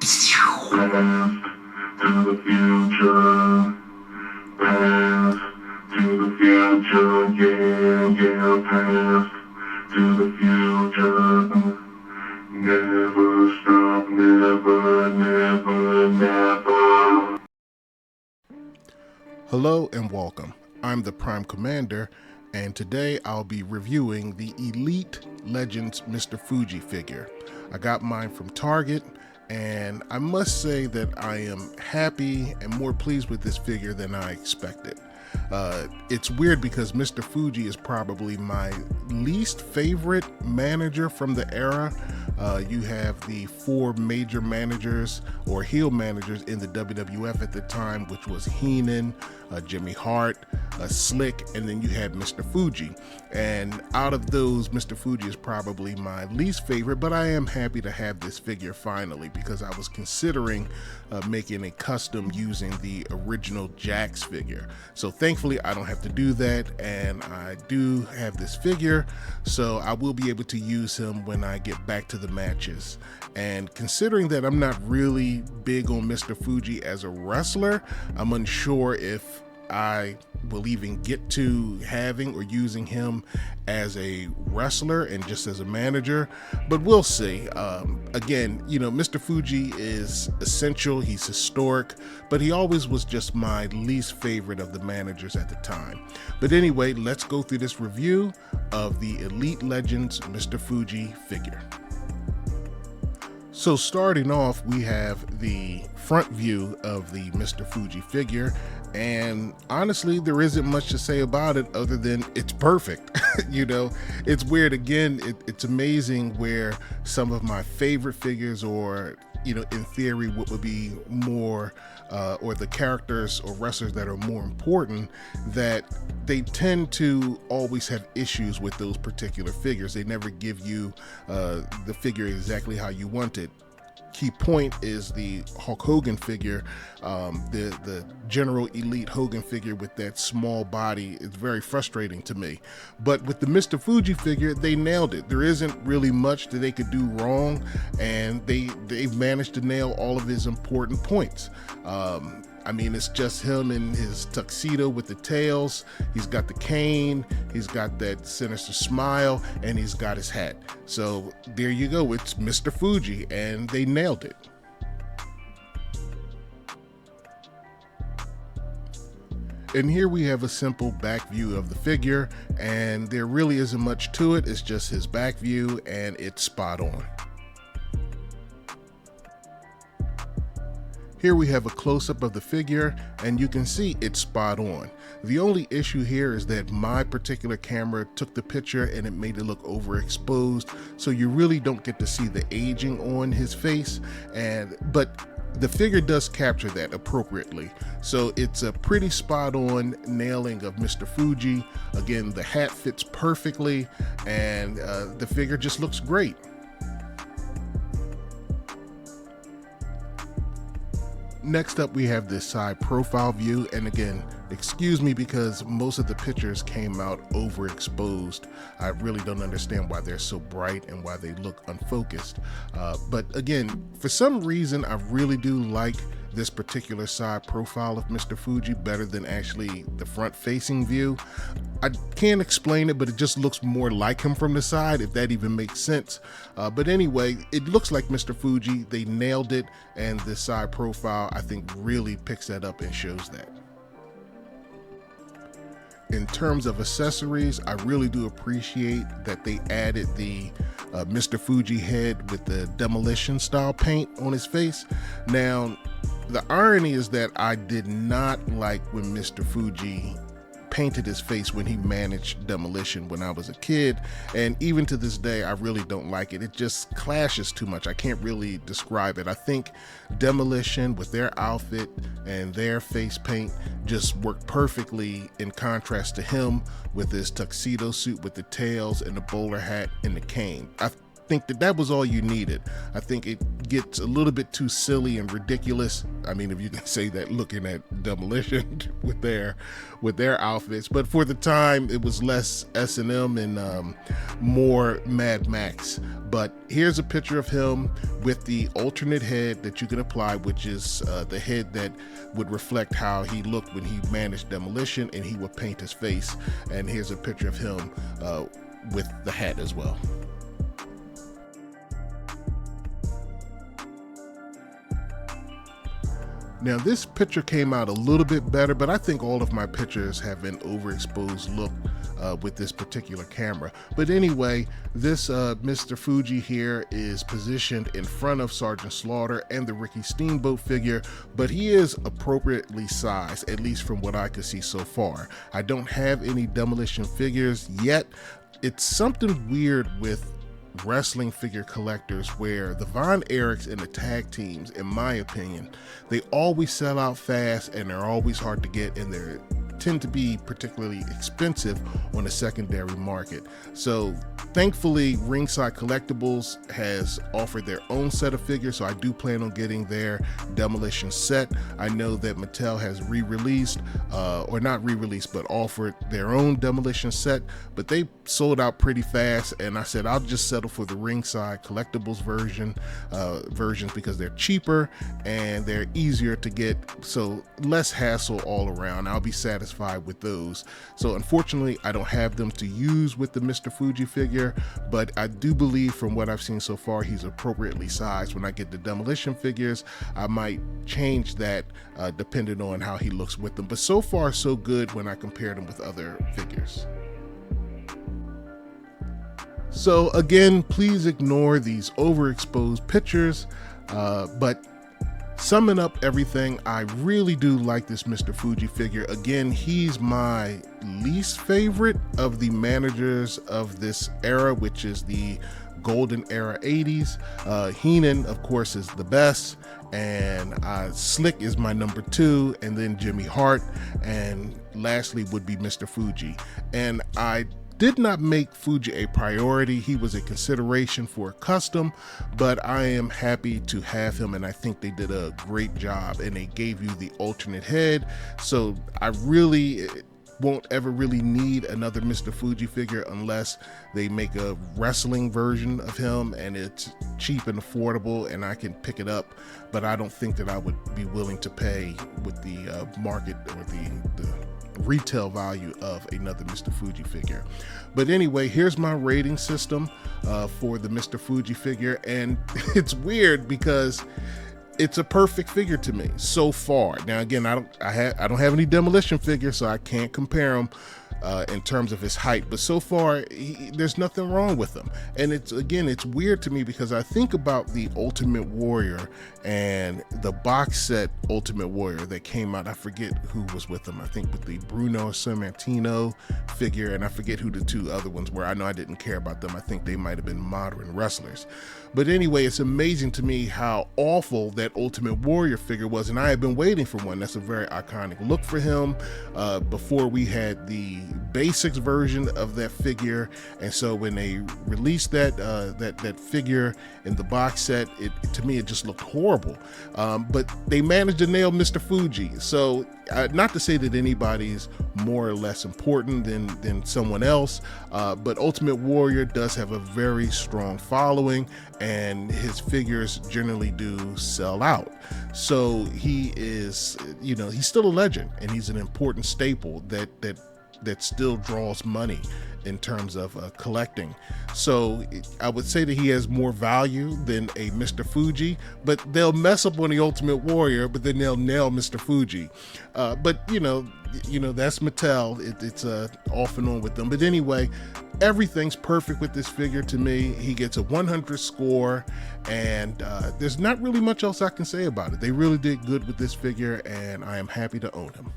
to the future, past to the future, yeah, past to the future. Never stop, never. Hello and welcome. I'm the Prime Commander, and today I'll be reviewing the Elite Legends Mr. Fuji figure. I got mine from Target, and I must say that I am happy and more pleased with this figure than I expected. It's weird because Mr. Fuji is probably my least favorite manager from the era. You have the four major managers or heel managers in the WWF at the time, which was Heenan, Jimmy Hart, Slick, and then you had Mr. Fuji. And out of those, Mr. Fuji is probably my least favorite, but I am happy to have this figure finally because I was considering making a custom using the original Jakks figure. So thankfully I don't have to do that, and I do have this figure, so I will be able to use him when I get back to the matches. And considering that I'm not really big on Mr. Fuji as a wrestler, I'm unsure if I will even get to having or using him as a wrestler and just as a manager, but we'll see. Again, you know, Mr. Fuji is essential, he's historic, but he always was just my least favorite of the managers at the time. But anyway, let's go through this review of the Elite Legends Mr. Fuji figure. So starting off, we have the front view of the Mr. Fuji figure, and honestly there isn't much to say about it other than it's perfect. You know, it's weird. Again, it's amazing where some of my favorite figures, or you know, in theory what would be more or the characters or wrestlers that are more important, that they tend to always have issues with those particular figures. They never give you the figure exactly how you want it. Key point is the Hulk Hogan figure, the General Elite Hogan figure with that small body. It's very frustrating to me. But with the Mr. Fuji figure, they nailed it. There isn't really much that they could do wrong, and they've managed to nail all of his important points. I mean, it's just him in his tuxedo with the tails. He's got the cane, he's got that sinister smile, and he's got his hat. So there you go, it's Mr. Fuji, and they nailed it. And here we have a simple back view of the figure, and there really isn't much to it. It's just his back view, and it's spot on. Here we have a close-up of the figure, and you can see it's spot on. The only issue here is that my particular camera took the picture and it made it look overexposed, so you really don't get to see the aging on his face, but the figure does capture that appropriately. So it's a pretty spot on nailing of Mr. Fuji. Again, the hat fits perfectly, and the figure just looks great. Next up, we have this side profile view, and again, excuse me because most of the pictures came out overexposed. I really don't understand why they're so bright and why they look unfocused. But again, for some reason, I really do like this particular side profile of Mr. Fuji better than actually the front facing view. I can't explain it, but it just looks more like him from the side, if that even makes sense. But anyway, it looks like Mr. Fuji. They nailed it, and this side profile, I think, really picks that up and shows that. In terms of accessories, I really do appreciate that they added the Mr. Fuji head with the demolition style paint on his face. Now, the irony is that I did not like when Mr. Fuji painted his face when he managed Demolition when I was a kid, and even to this day I really don't like it. It just clashes too much. I can't really describe it. I think Demolition with their outfit and their face paint just worked perfectly in contrast to him with his tuxedo suit with the tails and the bowler hat and the cane. think that that was all you needed. I think it gets a little bit too silly and ridiculous. I mean, if you can say that looking at Demolition with their outfits, but for the time it was less S&M and more Mad Max. But here's a picture of him with the alternate head that you can apply, which is the head that would reflect how he looked when he managed Demolition, and he would paint his face. And here's a picture of him with the hat as well. Now this picture came out a little bit better, but I think all of my pictures have an overexposed look with this particular camera. But anyway, this Mr. Fuji here is positioned in front of Sergeant Slaughter and the Ricky Steamboat figure, but he is appropriately sized, at least from what I could see so far. I don't have any Demolition figures yet. It's something weird with wrestling figure collectors where the Von Erichs and the tag teams, in my opinion, they always sell out fast and they're always hard to get, and they tend to be particularly expensive on the secondary market. So thankfully Ringside Collectibles has offered their own set of figures, so I do plan on getting their Demolition set. I know that Mattel has re-released or not re-released, but offered their own Demolition set, but they sold out pretty fast, and I said I'll just settle for the Ringside Collectibles versions because they're cheaper and they're easier to get, so less hassle all around. I'll be satisfied with those. So unfortunately I don't have them to use with the Mr. Fuji figure, but I do believe from what I've seen so far he's appropriately sized. When I get the Demolition figures, I might change that depending on how he looks with them, but so far so good when I compare them with other figures. So again, please ignore these overexposed pictures, but summing up everything, I really do like this Mr. Fuji figure. Again, he's my least favorite of the managers of this era, which is the golden era 80s. Heenan, of course, is the best, and Slick is my number 2, and then Jimmy Hart, and lastly would be Mr. Fuji. And I did not make Fuji a priority. He was a consideration for a custom, but I am happy to have him, and I think they did a great job, and they gave you the alternate head, so I really won't ever really need another Mr. Fuji figure unless they make a wrestling version of him and it's cheap and affordable and I can pick it up, but I don't think that I would be willing to pay with the market or the retail value of another Mr. Fuji figure. But anyway, here's my rating system for the Mr. Fuji figure, and it's weird because it's a perfect figure to me so far. Now again, I don't have any Demolition figures, so I can't compare them in terms of his height, but so far there's nothing wrong with him. And it's weird to me because I think about the Ultimate Warrior and the box set Ultimate Warrior that came out. I forget who was with them. I think with the Bruno Sammartino figure, and I forget who the 2 other ones were. I know I didn't care about them. I think they might have been modern wrestlers. But anyway, it's amazing to me how awful that Ultimate Warrior figure was, and I had been waiting for one. That's a very iconic look for him before we had the basics version of that figure. And so when they released that figure in the box set, to me it just looked horrible. But they managed to nail Mr. Fuji. So not to say that anybody's more or less important than someone else, but Ultimate Warrior does have a very strong following, and his figures generally do sell out. So he is, he's still a legend, and he's an important staple that still draws money in terms of collecting. So I would say that he has more value than a Mr. Fuji, but they'll mess up on the Ultimate Warrior, but then they'll nail Mr. Fuji. But that's Mattel. It's off and on with them. But anyway, everything's perfect with this figure to me. He gets a 100 score, and there's not really much else I can say about it. They really did good with this figure, and I am happy to own him.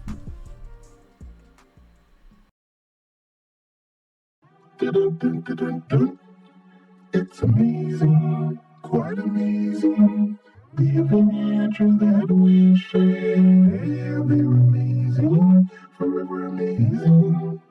It's amazing, quite amazing. The adventures that we share, they're amazing, forever amazing.